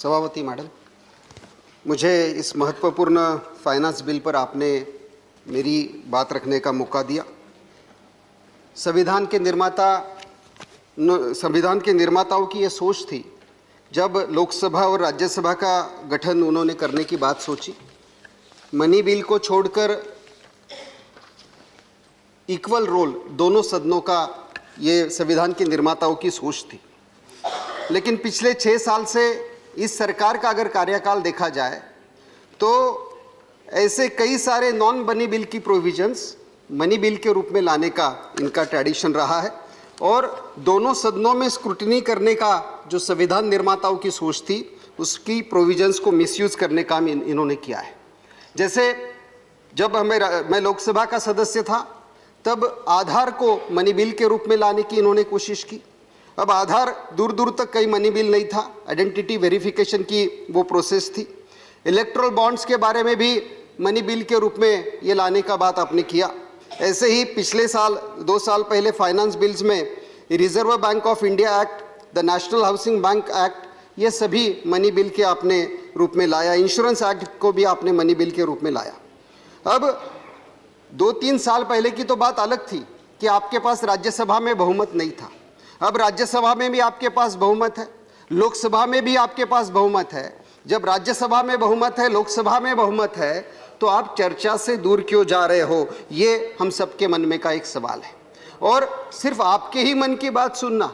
सभापति मैडम, मुझे इस महत्वपूर्ण फाइनेंस बिल पर आपने मेरी बात रखने का मौका दिया। संविधान के निर्माताओं की ये सोच थी, जब लोकसभा और राज्यसभा का गठन उन्होंने करने की बात सोची, मनी बिल को छोड़कर इक्वल रोल दोनों सदनों का ये संविधान के निर्माताओं की सोच थी। लेकिन पिछले 6 साल से इस सरकार का अगर कार्यकाल देखा जाए तो ऐसे कई सारे नॉन मनी बिल की प्रोविजंस मनी बिल के रूप में लाने का इनका ट्रेडिशन रहा है और दोनों सदनों में स्क्रूटिनी करने का जो संविधान निर्माताओं की सोच थी उसकी प्रोविजंस को मिसयूज करने का इन्होंने किया है। जैसे जब मैं लोकसभा का सदस्य था तब आधार को मनी बिल के रूप में लाने की इन्होंने कोशिश की। अब आधार दूर दूर तक कहीं मनी बिल नहीं था, आइडेंटिटी वेरिफिकेशन की वो प्रोसेस थी। इलेक्ट्रल बॉन्ड्स के बारे में भी मनी बिल के रूप में ये लाने का बात आपने किया। ऐसे ही पिछले साल 2 साल पहले फाइनेंस बिल्स में reserve bank of India act, the national housing bank act, ये सभी मनी बिल के आपने रूप में लाया। इंश्योरेंस एक्ट को भी आपने मनी बिल के रूप में लाया। अब 2-3 साल पहले की तो बात अलग थी कि आपके पास राज्यसभा में बहुमत नहीं था। अब राज्यसभा में भी आपके पास बहुमत है, लोकसभा में भी आपके पास बहुमत है। जब राज्यसभा में बहुमत है, लोकसभा में बहुमत है, तो आप चर्चा से दूर क्यों जा रहे हो? ये हम सबके मन में का एक सवाल है। और सिर्फ आपके ही मन की बात सुनना,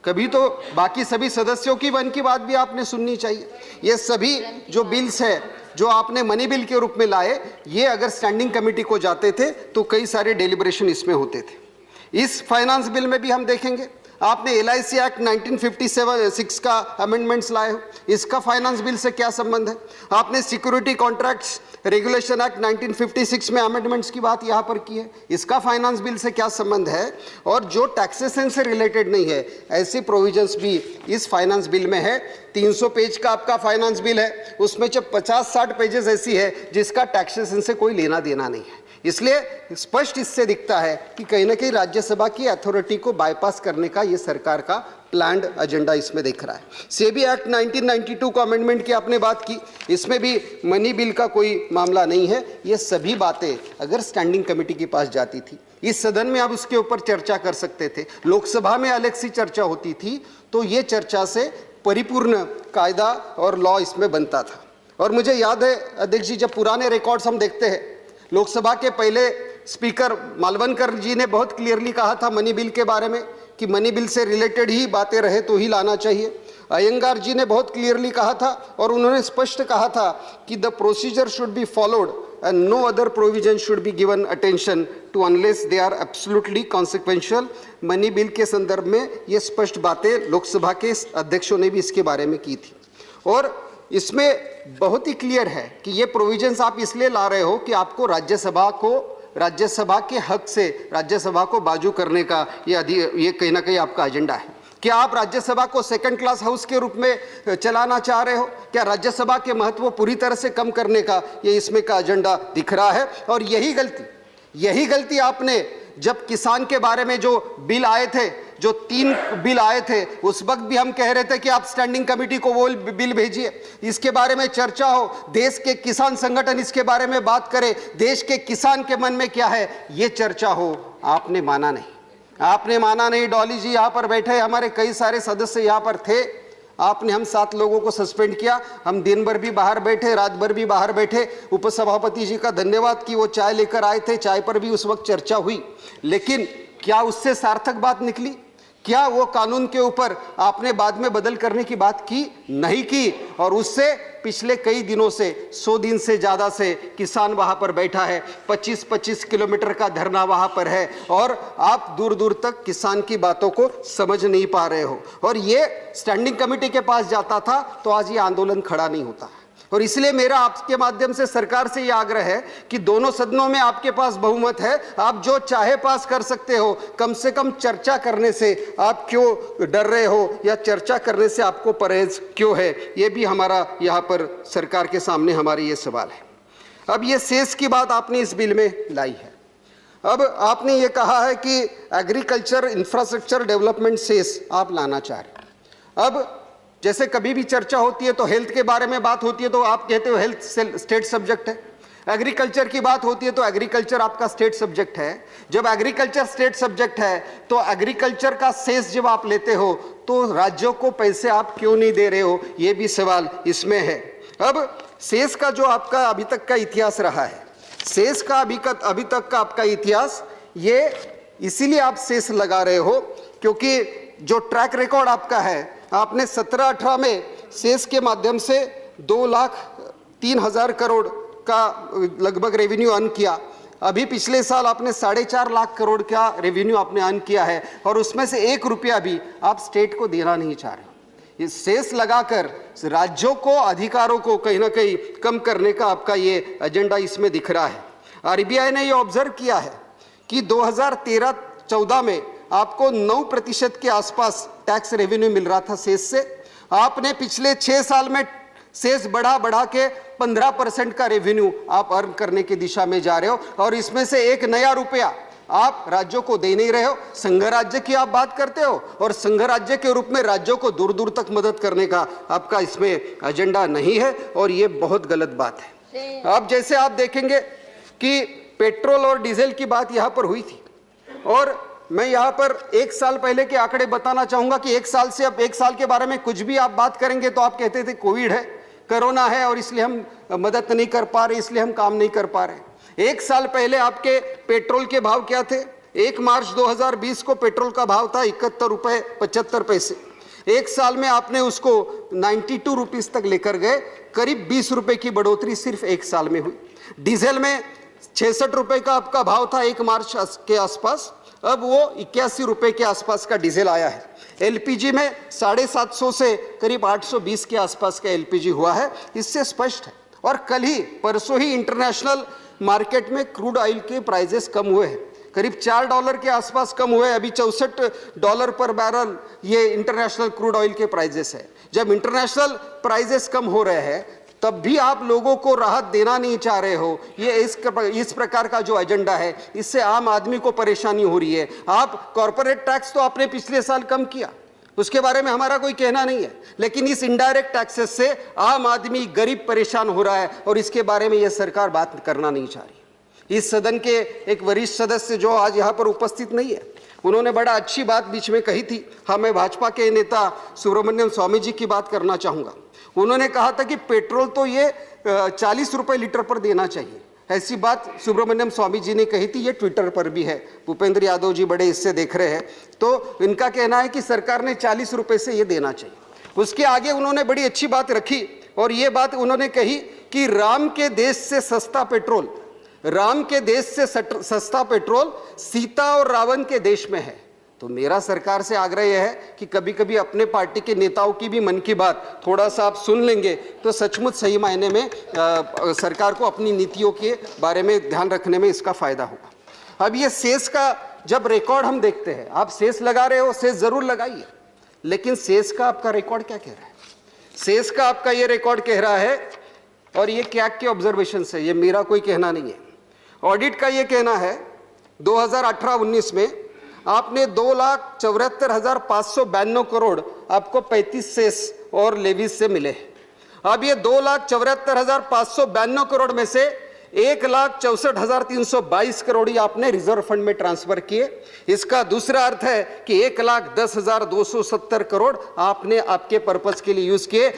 कभी तो बाकी सभी सदस्यों की मन की बात भी आपने सुननी चाहिए। ये सभी जो बिल्स है जो आपने मनी बिल के रूप में लाए, ये अगर स्टैंडिंग कमेटी को जाते थे तो कई सारे डेलिब्रेशन इसमें होते थे। इस फाइनेंस बिल में भी हम देखेंगे आपने LIC एक्ट 1956 का अमेंडमेंट्स लाए हो, इसका फाइनेंस बिल से क्या संबंध है? आपने सिक्योरिटी कॉन्ट्रैक्ट्स रेगुलेशन एक्ट 1956 में अमेंडमेंट्स की बात यहाँ पर की है, इसका फाइनेंस बिल से क्या संबंध है? और जो टैक्सेशन से रिलेटेड नहीं है, ऐसी प्रोविजंस भी इस फाइनेंस बिल में है। 300 पेज का आपका फाइनेंस बिल है, उसमें जब 50-60 पेजेस ऐसी है जिसका टैक्सेशन से कोई लेना देना नहीं है। इसलिए स्पष्ट इससे दिखता है कि कहीं ना कहीं राज्यसभा की अथॉरिटी को बाईपास करने का ये सरकार का प्लान्ड एजेंडा इसमें दिख रहा है। सेबी एक्ट 1992 को अमेंडमेंट की आपने बात की, इसमें भी मनी बिल का कोई मामला नहीं है। ये सभी बातें अगर स्टैंडिंग कमेटी के पास जाती थी, इस सदन में आप उसके ऊपर चर्चा कर सकते थे, लोकसभा में अलग सी चर्चा होती थी, तो ये चर्चा से परिपूर्ण कायदा और लॉ इसमें बनता था। और मुझे याद है अध्यक्ष जी, जब पुराने रिकॉर्ड्स हम देखते हैं, लोकसभा के पहले स्पीकर मालवनकर जी ने बहुत क्लियरली कहा था मनी बिल के बारे में कि मनी बिल से रिलेटेड ही बातें रहे तो ही लाना चाहिए। अयंगार जी ने बहुत क्लियरली कहा था और उन्होंने स्पष्ट कहा था कि the procedure should be followed and no other provision should be given attention to unless they are absolutely consequential. Money bill के संदर्भ में ये स्पष्ट बातें लोकसभा के अध्यक्षों ने भी इसके बारे में की थी। और इसमें बहुत ही क्लियर है कि ये प्रोविजंस आप इसलिए ला रहे हो कि आपको राज्यसभा के हक से राज्यसभा को बाजू करने का ये कहीं ना कहीं आपका एजेंडा है। क्या आप राज्यसभा को सेकंड क्लास हाउस के रूप में चलाना चाह रहे हो? क्या राज्यसभा के महत्व को पूरी तरह से कम करने का ये इसमें का एजेंडा दिख रहा है? और यही गलती आपने जब किसान के बारे में जो बिल आए थे, जो 3 बिल आए थे, उस वक्त भी हम कह रहे थे कि आप स्टैंडिंग कमेटी को वो बिल भेजिए, इसके बारे में चर्चा हो, देश के किसान संगठन इसके बारे में बात करें, देश के किसान के मन में क्या है ये चर्चा हो। आपने माना नहीं। डॉली जी यहाँ पर बैठे, हमारे कई सारे सदस्य यहाँ पर थे, आपने हम 7 लोगों को सस्पेंड किया। हम दिन भर भी बाहर बैठे, रात भर भी बाहर बैठे। उपसभापति जी का धन्यवाद कि वो चाय लेकर आए थे, चाय पर भी उस वक्त चर्चा हुई। लेकिन क्या उससे सार्थक बात निकली? क्या वो कानून के ऊपर आपने बाद में बदल करने की बात की? नहीं की। और उससे पिछले कई दिनों से 100 दिन से ज़्यादा से किसान वहाँ पर बैठा है, 25-25 किलोमीटर का धरना वहाँ पर है और आप दूर दूर तक किसान की बातों को समझ नहीं पा रहे हो। और ये स्टैंडिंग कमेटी के पास जाता था तो आज ये आंदोलन खड़ा नहीं होता। और इसलिए मेरा आपके माध्यम से सरकार से यह आग्रह है कि दोनों सदनों में आपके पास बहुमत है, आप जो चाहे पास कर सकते हो। कम से कम चर्चा करने से आप क्यों डर रहे हो, या चर्चा करने से आपको परहेज क्यों है? ये भी हमारा यहाँ पर सरकार के सामने हमारे ये सवाल है। अब ये सेस की बात आपने इस बिल में लाई है। अब आपने ये कहा है कि एग्रीकल्चर इंफ्रास्ट्रक्चर डेवलपमेंट सेस आप लाना चाह रहे हैं। अब जैसे कभी भी चर्चा होती है तो हेल्थ के बारे में बात होती है तो आप कहते हो हेल्थ स्टेट सब्जेक्ट है, एग्रीकल्चर की बात होती है तो एग्रीकल्चर आपका स्टेट सब्जेक्ट है। जब एग्रीकल्चर स्टेट सब्जेक्ट है तो एग्रीकल्चर का सेस जब आप लेते हो तो राज्यों को पैसे आप क्यों नहीं दे रहे हो, ये भी सवाल इसमें है। अब सेस का जो आपका अभी तक का इतिहास रहा है, सेस का अभी तक का आपका इतिहास, ये इसीलिए आप सेस लगा रहे हो क्योंकि जो ट्रैक रिकॉर्ड आपका है, आपने 17-18 में सेस के माध्यम से 2,03,000 करोड़ का लगभग रेवेन्यू अर्न किया। अभी पिछले साल आपने 4.5 लाख करोड़ का रेवेन्यू आपने अर्न किया है और उसमें से 1 रुपया भी आप स्टेट को देना नहीं चाह रहे। ये सेस लगाकर राज्यों को, अधिकारों को कहीं ना कहीं कम करने का आपका ये एजेंडा इसमें दिख रहा है। आरबीआई ने ये ऑब्जर्व किया है कि 2013-14 में आपको 9% के आसपास टैक्स रेवेन्यू मिल रहा था सेस से। आपने पिछले 6 साल में सेस बढ़ा के 15% का रेवेन्यू आप अर्न करने की दिशा में जा रहे हो और इसमें से 1 नया रुपया आप राज्यों को दे नहीं रहे हो। संघ राज्य की आप बात करते हो और संघ राज्य के रूप में राज्यों को दूर दूर तक मदद करने का आपका इसमें एजेंडा नहीं है और ये बहुत गलत बात है। अब जैसे आप देखेंगे कि पेट्रोल और डीजल की बात यहाँ पर हुई थी और मैं यहाँ पर 1 साल पहले के आंकड़े बताना चाहूंगा कि 1 साल से अब 1 साल के बारे में कुछ भी आप बात करेंगे तो आप कहते थे कोविड है, कोरोना है और इसलिए हम मदद नहीं कर पा रहे, इसलिए हम काम नहीं कर पा रहे। 1 साल पहले आपके पेट्रोल के भाव क्या थे? 1 मार्च 2020 को पेट्रोल का भाव था 71 रुपये 75 पैसे। 1 साल में आपने उसको 92 रुपीज तक लेकर गए, करीब 20 रुपए की बढ़ोतरी सिर्फ 1 साल में हुई। डीजल में 66 रुपए का आपका भाव था 1 मार्च के आसपास, अब वो 81 रुपए के आसपास का डीजल आया है। एलपीजी में 750 से करीब 820 के आसपास का एलपीजी हुआ है। इससे स्पष्ट है। और कल ही परसों ही इंटरनेशनल मार्केट में क्रूड ऑयल के प्राइजेस कम हुए हैं, करीब $4 के आसपास कम हुए। अभी $64 पर बैरल ये इंटरनेशनल क्रूड ऑयल के प्राइजेस है। जब इंटरनेशनल प्राइजेस कम हो रहे हैं तब भी आप लोगों को राहत देना नहीं चाह रहे हो। ये इस प्रकार का जो एजेंडा है, इससे आम आदमी को परेशानी हो रही है। आप कॉर्पोरेट टैक्स तो आपने पिछले साल कम किया, उसके बारे में हमारा कोई कहना नहीं है, लेकिन इस इनडायरेक्ट टैक्सेस से आम आदमी गरीब परेशान हो रहा है और इसके बारे में यह सरकार बात करना नहीं चाह रही। इस सदन के एक वरिष्ठ सदस्य जो आज यहाँ पर उपस्थित नहीं है, उन्होंने बड़ा अच्छी बात बीच में कही थी। हाँ, मैं भाजपा के नेता सुब्रमण्यम स्वामी जी की बात करना चाहूँगा। उन्होंने कहा था कि पेट्रोल तो ये 40 रुपए लीटर पर देना चाहिए। ऐसी बात सुब्रमण्यम स्वामी जी ने कही थी, ये ट्विटर पर भी है। भूपेंद्र यादव जी बड़े इससे देख रहे हैं, तो इनका कहना है कि सरकार ने 40 रुपए से ये देना चाहिए। उसके आगे उन्होंने बड़ी अच्छी बात रखी और ये बात उन्होंने कही कि राम के देश से सस्ता पेट्रोल, राम के देश से सस्ता पेट्रोल सीता और रावण के देश में है। तो मेरा सरकार से आग्रह यह है कि कभी कभी अपने पार्टी के नेताओं की भी मन की बात थोड़ा सा आप सुन लेंगे तो सचमुच सही मायने में सरकार को अपनी नीतियों के बारे में ध्यान रखने में इसका फायदा होगा। अब ये सेस का जब रिकॉर्ड हम देखते हैं, आप सेस लगा रहे हो, सेस जरूर लगाइए, लेकिन सेस का आपका रिकॉर्ड क्या कह रहा है? सेस का आपका ये रिकॉर्ड कह रहा है, और ये कैग के ऑब्जर्वेशन से, ये मेरा कोई कहना नहीं है, ऑडिट का ये कहना है 2018-19 में आपने 2,74,592 करोड़ आपको 35 सेस और लेवीज से मिले। अब ये 2,74,592 करोड़ में से 1,64,322 करोड़ ही आपने रिजर्व फंड में ट्रांसफर किए। इसका दूसरा अर्थ है कि 1,10,270 करोड़ आपने आपके पर्पस के लिए यूज किए।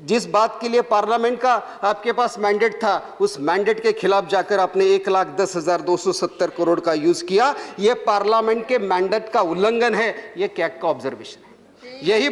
जिस बात के लिए पार्लियामेंट का आपके पास मैंडेट था, उस मैंडेट के खिलाफ जाकर आपने 1,10,270 करोड़ का यूज किया। यह पार्लियामेंट के मैंडेट का उल्लंघन है, यह कैग का ऑब्जर्वेशन है। यही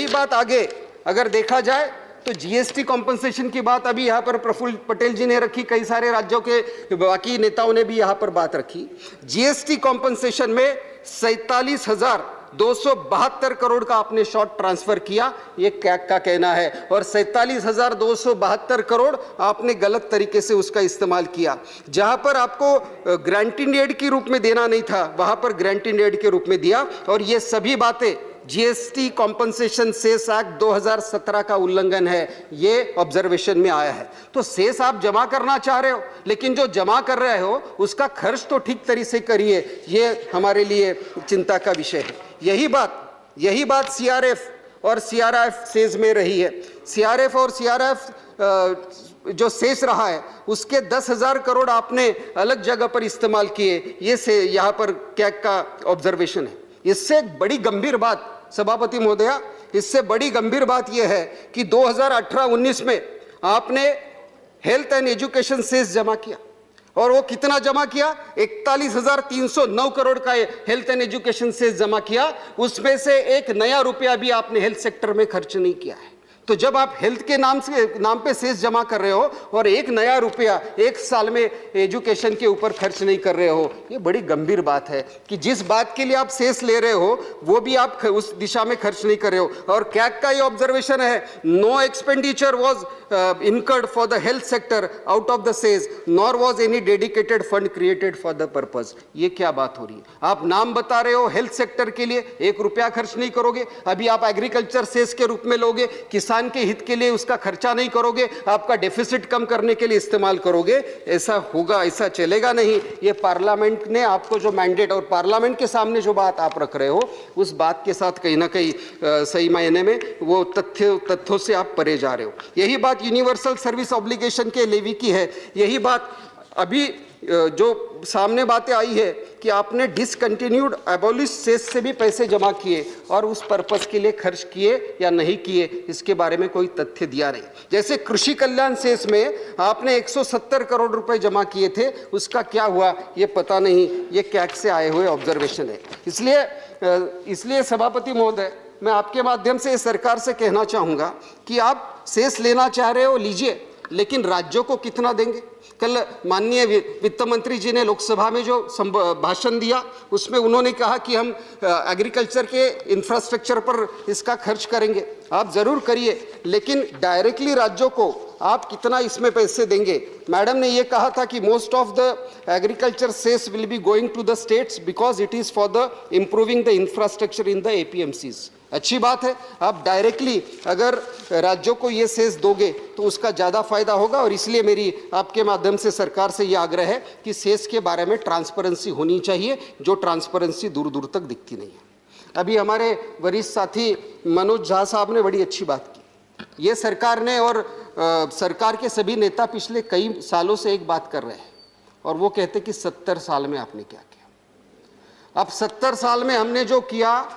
बात आगे अगर देखा जाए तो जीएसटी कॉम्पनसेशन की बात अभी यहाँ पर प्रफुल्ल पटेल जी ने रखी, कई सारे राज्यों के बाकी नेताओं ने भी यहाँ पर बात रखी। जीएसटी कॉम्पनसेशन में 47,272 करोड़ का आपने शॉर्ट ट्रांसफर किया, ये कैग का कहना है, और 47,272 करोड़ आपने गलत तरीके से उसका इस्तेमाल किया। जहां पर आपको ग्रांटिंग एड के रूप में देना नहीं था, वहां पर ग्रांटिंग एड के रूप में दिया। और ये सभी बातें जीएसटी कॉम्पनसेशन सेस एक्ट 2017 का उल्लंघन है, ये ऑब्जर्वेशन में आया है। तो सेस आप जमा करना चाह रहे हो, लेकिन जो जमा कर रहे हो उसका खर्च तो ठीक तरीके से करिए, ये हमारे लिए चिंता का विषय है। यही बात सीआरएफ और सीआरएफ सेज में रही है। सीआरएफ और सीआरएफ जो शेष रहा है उसके 10,000 करोड़ आपने अलग जगह पर इस्तेमाल किए, ये से यहाँ पर कैग का ऑब्जर्वेशन है। इससे एक बड़ी गंभीर बात सभापति महोदया, इससे बड़ी गंभीर बात यह है कि 2018-19 में आपने हेल्थ एंड एजुकेशन सेस जमा किया, और वो कितना जमा किया? 41,309 करोड़ का हेल्थ एंड एजुकेशन सेस जमा किया। उसमें से एक नया रुपया भी आपने हेल्थ सेक्टर में खर्च नहीं किया है। तो जब आप हेल्थ के नाम पे सेस जमा कर रहे हो और एक नया रुपया एक साल में एजुकेशन के ऊपर खर्च नहीं कर रहे हो, ये बड़ी गंभीर बात है कि जिस बात के लिए आप सेस ले रहे हो वो भी आप उस दिशा में खर्च नहीं कर रहे हो। और कैग का ये ऑब्जर्वेशन है, no expenditure was incurred for the health sector out of the cess, nor was any dedicated fund created for the purpose. ये क्या बात हो रही है? आप नाम बता रहे हो हेल्थ सेक्टर के लिए, एक रुपया खर्च नहीं करोगे। अभी आप एग्रीकल्चर सेस के रूप में लोगे, किसान के हित के लिए उसका खर्चा नहीं करोगे, आपका डेफिसिट कम करने के लिए इस्तेमाल करोगे। ऐसा होगा, ऐसा चलेगा नहीं। ये पार्लियामेंट ने आपको जो मैंडेट और पार्लियामेंट के सामने जो बात आप रख रहे हो उस बात के साथ कहीं ना कहीं सही मायने में वो तथ्यों से आप परे जा रहे हो। यही बात यूनिवर्सल सर्विस ऑब्लिगेशन के लेवी की है। यही बात अभी जो सामने बातें आई है कि आपने डिसकंटिन्यूड एबोलिश सेस से भी पैसे जमा किए और उस पर्पस के लिए खर्च किए या नहीं किए, इसके बारे में कोई तथ्य दिया नहीं। जैसे कृषि कल्याण सेस में आपने 170 करोड़ रुपए जमा किए थे, उसका क्या हुआ ये पता नहीं। ये कैग से आए हुए ऑब्जर्वेशन है। इसलिए सभापति महोदय, मैं आपके माध्यम से सरकार से कहना चाहूँगा कि आप सेस लेना चाह रहे हो लीजिए, लेकिन राज्यों को कितना देंगे? कल माननीय वित्त मंत्री जी ने लोकसभा में जो भाषण दिया उसमें उन्होंने कहा कि हम एग्रीकल्चर के इंफ्रास्ट्रक्चर पर इसका खर्च करेंगे। आप जरूर करिए, लेकिन डायरेक्टली राज्यों को आप कितना इसमें पैसे देंगे? मैडम ने ये कहा था कि most of the agriculture cess will be going to the states because it is for the improving the infrastructure in the APMCs. अच्छी बात है, आप डायरेक्टली अगर राज्यों को ये सेस दोगे तो उसका ज़्यादा फायदा होगा। और इसलिए मेरी आपके माध्यम से सरकार से ये आग्रह है कि सेस के बारे में ट्रांसपेरेंसी होनी चाहिए, जो ट्रांसपेरेंसी दूर दूर तक दिखती नहीं है। अभी हमारे वरिष्ठ साथी मनोज झा साहब ने बड़ी अच्छी बात की। ये सरकार ने और सरकार के सभी नेता पिछले कई सालों से एक बात कर रहे हैं और वो कहते कि 70 साल में आपने क्या किया। अब 70 साल में हमने जो किया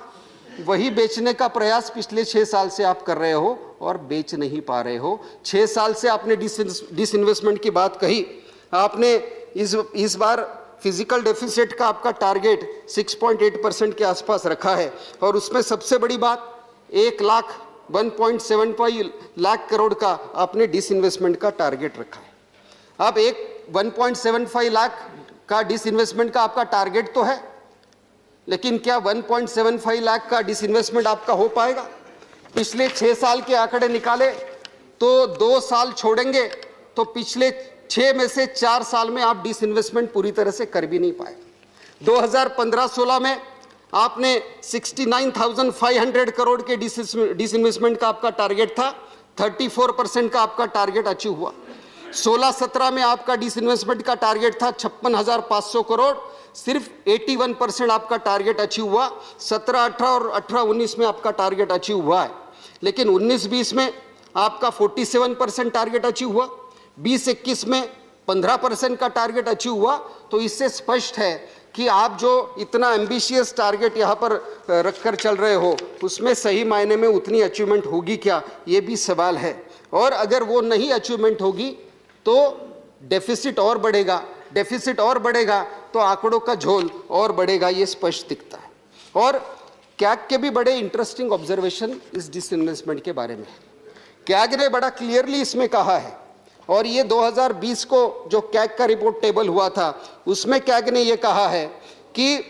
वही बेचने का प्रयास पिछले 6 साल से आप कर रहे हो और बेच नहीं पा रहे हो। 6 साल से आपने डिसइन्वेस्टमेंट की बात कही। आपने इस बार फिजिकल डेफिसिट का आपका टारगेट 6.8% के आसपास रखा है और उसमें सबसे बड़ी बात 1.75 लाख करोड़ का आपने डिसइन्वेस्टमेंट का टारगेट रखा है। अब 1.75 लाख का डिसइन्वेस्टमेंट का आपका टारगेट तो है, लेकिन क्या 1.75 लाख का डिसइन्वेस्टमेंट आपका हो पाएगा? पिछले 6 साल के आंकड़े निकाले तो 2 साल छोड़ेंगे तो पिछले 6 में से 4 साल में आप डिसइन्वेस्टमेंट पूरी तरह से कर भी नहीं पाए। 2015-16 में आपने 69,500 करोड़ के डिसइन्वेस्टमेंट का आपका टारगेट था, 34% का आपका टारगेट अचीव हुआ। 16-17 में आपका डिसइन्वेस्टमेंट का टारगेट था 56,500 करोड़, सिर्फ 81% आपका टारगेट अचीव हुआ। 17-18 और 18-19 में आपका टारगेट अचीव हुआ है, लेकिन 19-20 में आपका 47% टारगेट अचीव हुआ, 20-21 में 15% का टारगेट अचीव हुआ। तो इससे स्पष्ट है कि आप जो इतना एम्बिशियस टारगेट यहाँ पर रखकर चल रहे हो उसमें सही मायने में उतनी अचीवमेंट होगी क्या, ये भी सवाल है। और अगर वो नहीं अचीवमेंट होगी तो डेफिसिट और बढ़ेगा तो आंकड़ों का झोल और बढ़ेगा, ये स्पष्ट दिखता है। और कैग के भी बड़े इंटरेस्टिंग ऑब्जर्वेशन इस डिसइन्वेस्टमेंट के बारे में कैग ने बड़ा क्लियरली इसमें कहा है। और ये 2020 को जो कैग का रिपोर्ट टेबल हुआ था उसमें कैग ने ये कहा है कि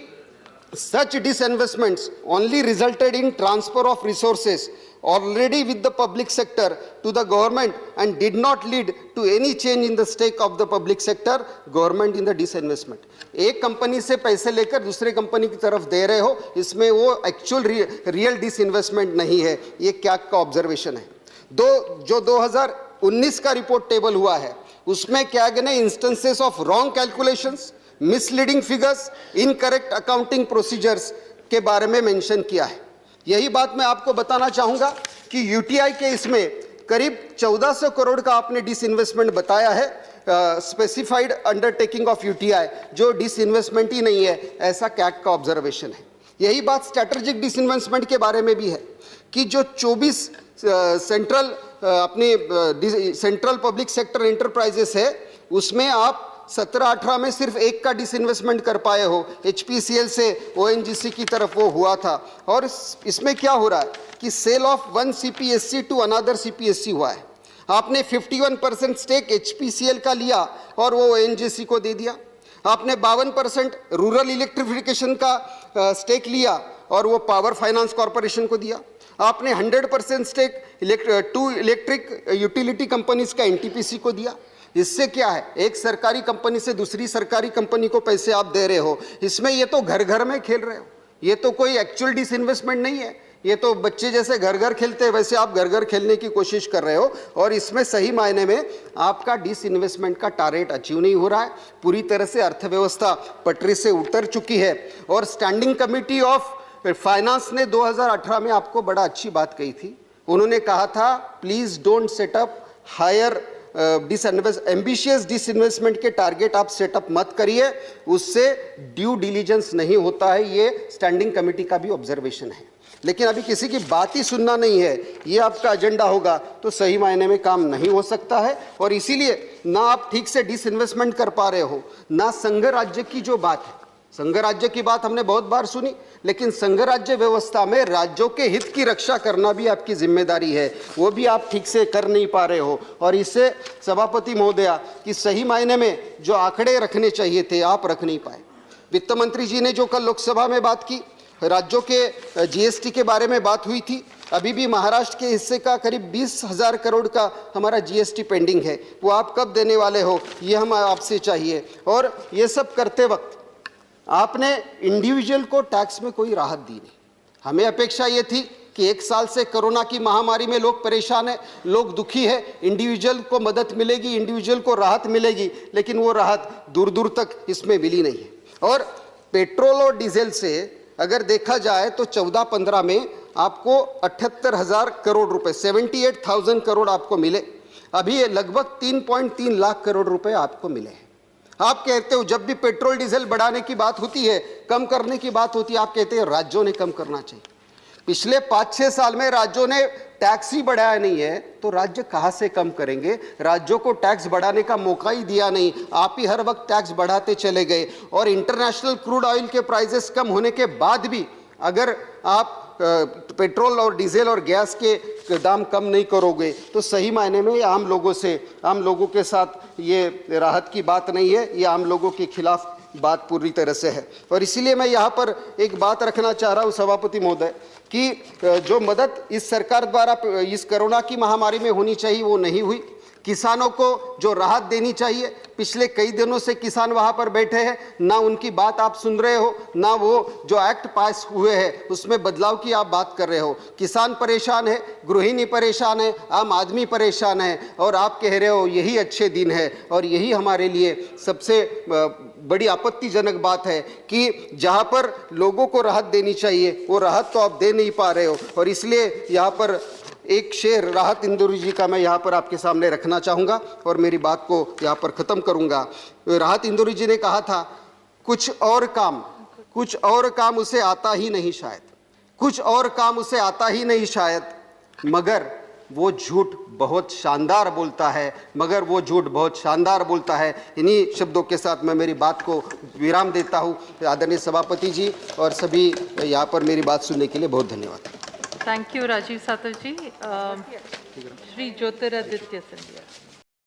such disinvestments only resulted in transfer of resources already with the public sector to the government and did not lead to any change in the stake of the public sector government in the disinvestment। एक company से पैसे लेकर दूसरे company की तरफ दे रहे हो, इसमें वो एक्चुअल रियल डिसइन्वेस्टमेंट नहीं है। ये कैग का ऑब्जर्वेशन है। जो 2019 का रिपोर्ट टेबल हुआ है उसमें कैग ने instances of wrong calculations, misleading figures, incorrect accounting procedures के बारे में मेंशन किया है। यही बात मैं आपको बताना चाहूँगा कि यूटीआई के इसमें करीब 1400 करोड़ का आपने डिसइन्वेस्टमेंट बताया है, स्पेसिफाइड अंडरटेकिंग ऑफ यूटीआई, जो डिसइन्वेस्टमेंट ही नहीं है, ऐसा कैग का ऑब्जर्वेशन है। यही बात स्ट्रैटेजिक डिसइन्वेस्टमेंट के बारे में भी है कि जो 24 सेंट्रल अपने सेंट्रल पब्लिक सेक्टर एंटरप्राइजेस है, उसमें आप 17-18 में सिर्फ एक का डिसइन्वेस्टमेंट कर पाए हो। HPCL से ONGC की तरफ वो हुआ था। और इसमें क्या हो रहा है कि sale of one CPSC to another CPSC हुआ है। आपने 51% स्टेक HPCL का लिया और वो ONGC को दे दिया। आपने 52% रूरल इलेक्ट्रिफिकेशन का स्टेक लिया और वो पावर फाइनेंस कॉरपोरेशन को दिया। आपने 100% stake to electric utility companies का NTPC को दिया। इससे क्या है, एक सरकारी कंपनी से दूसरी सरकारी कंपनी को पैसे आप दे रहे हो। इसमें ये तो घर घर में खेल रहे हो, ये तो कोई एक्चुअल डिसइन्वेस्टमेंट नहीं है। ये तो बच्चे जैसे घर घर खेलते हैं वैसे आप घर घर खेलने की कोशिश कर रहे हो। और इसमें सही मायने में आपका डिसइन्वेस्टमेंट का टारगेट अचीव नहीं हो रहा है। पूरी तरह से अर्थव्यवस्था पटरी से उतर चुकी है। और स्टैंडिंग कमेटी ऑफ फाइनेंस ने 2018 में आपको बड़ा अच्छी बात कही थी। उन्होंने कहा था please don't set up higher ambitious disinvestment के टारगेट आप सेटअप मत करिए, उससे ड्यू डिलीजेंस नहीं होता है। ये स्टैंडिंग कमेटी का भी ऑब्जर्वेशन है। लेकिन अभी किसी की बात ही सुनना नहीं है, ये आपका एजेंडा होगा तो सही मायने में काम नहीं हो सकता है। और इसीलिए ना आप ठीक से डिसइन्वेस्टमेंट कर पा रहे हो, ना संघ राज्य की जो बात है, संघ राज्य की बात हमने बहुत बार सुनी, लेकिन संघ राज्य व्यवस्था में राज्यों के हित की रक्षा करना भी आपकी जिम्मेदारी है, वो भी आप ठीक से कर नहीं पा रहे हो। और इससे सभापति महोदया कि सही मायने में जो आंकड़े रखने चाहिए थे आप रख नहीं पाए। वित्त मंत्री जी ने जो कल लोकसभा में बात की, राज्यों के GST के बारे में बात हुई थी। अभी भी महाराष्ट्र के हिस्से का करीब 20,000 करोड़ का हमारा GST पेंडिंग है, वो आप कब देने वाले हो, ये हम आपसे चाहिए। और ये सब करते वक्त आपने इंडिविजुअल को टैक्स में कोई राहत दी नहीं। हमें अपेक्षा ये थी कि 1 साल से कोरोना की महामारी में लोग परेशान हैं, लोग दुखी है, इंडिविजुअल को मदद मिलेगी, इंडिविजुअल को राहत मिलेगी, लेकिन वो राहत दूर दूर तक इसमें मिली नहीं है। और पेट्रोल और डीजल से अगर देखा जाए तो 14-15 में आपको 78,000 करोड़ रुपए, 78,000 करोड़ आपको मिले। अभी ये लगभग 3.3 लाख करोड़ रुपए आपको मिले हैं। आप कहते हो जब भी पेट्रोल डीजल बढ़ाने की बात होती है, कम करने की बात होती है, आप कहते हैं राज्यों ने कम करना चाहिए। पिछले 5-6 साल में राज्यों ने टैक्स ही बढ़ाया नहीं है, तो राज्य कहां से कम करेंगे। राज्यों को टैक्स बढ़ाने का मौका ही दिया नहीं, आप ही हर वक्त टैक्स बढ़ाते चले गए। और इंटरनेशनल क्रूड ऑयल के प्राइसेस कम होने के बाद भी अगर आप पेट्रोल और डीजल और गैस के दाम कम नहीं करोगे तो सही मायने में आम लोगों के साथ ये राहत की बात नहीं है, ये आम लोगों के खिलाफ बात पूरी तरह से है। और इसीलिए मैं यहाँ पर एक बात रखना चाह रहा हूँ सभापति महोदय कि जो मदद इस सरकार द्वारा इस कोरोना की महामारी में होनी चाहिए वो नहीं हुई। किसानों को जो राहत देनी चाहिए, पिछले कई दिनों से किसान वहां पर बैठे हैं, ना उनकी बात आप सुन रहे हो, ना वो जो एक्ट पास हुए हैं उसमें बदलाव की आप बात कर रहे हो। किसान परेशान है, गृहिणी परेशान है, आम आदमी परेशान है, और आप कह रहे हो यही अच्छे दिन है। और यही हमारे लिए सबसे बड़ी आपत्तिजनक बात है कि जहां पर लोगों को राहत देनी चाहिए वो राहत तो आप दे नहीं पा रहे हो। और इसलिए यहाँ पर एक शेर राहत इंदौरी जी का मैं यहाँ पर आपके सामने रखना चाहूँगा और मेरी बात को यहाँ पर ख़त्म करूँगा। राहत इंदौरी जी ने कहा था कुछ और काम उसे आता ही नहीं शायद, कुछ और काम उसे आता ही नहीं शायद, मगर वो झूठ बहुत शानदार बोलता है, मगर वो झूठ बहुत शानदार बोलता है। इन्हीं शब्दों के साथ मैं मेरी बात को विराम देता हूँ। आदरणीय सभापति जी और सभी यहाँ पर मेरी बात सुनने के लिए बहुत धन्यवाद। Thank you Rajeev Satav ji. श्री ज्योतिरादित्य सिंधिया।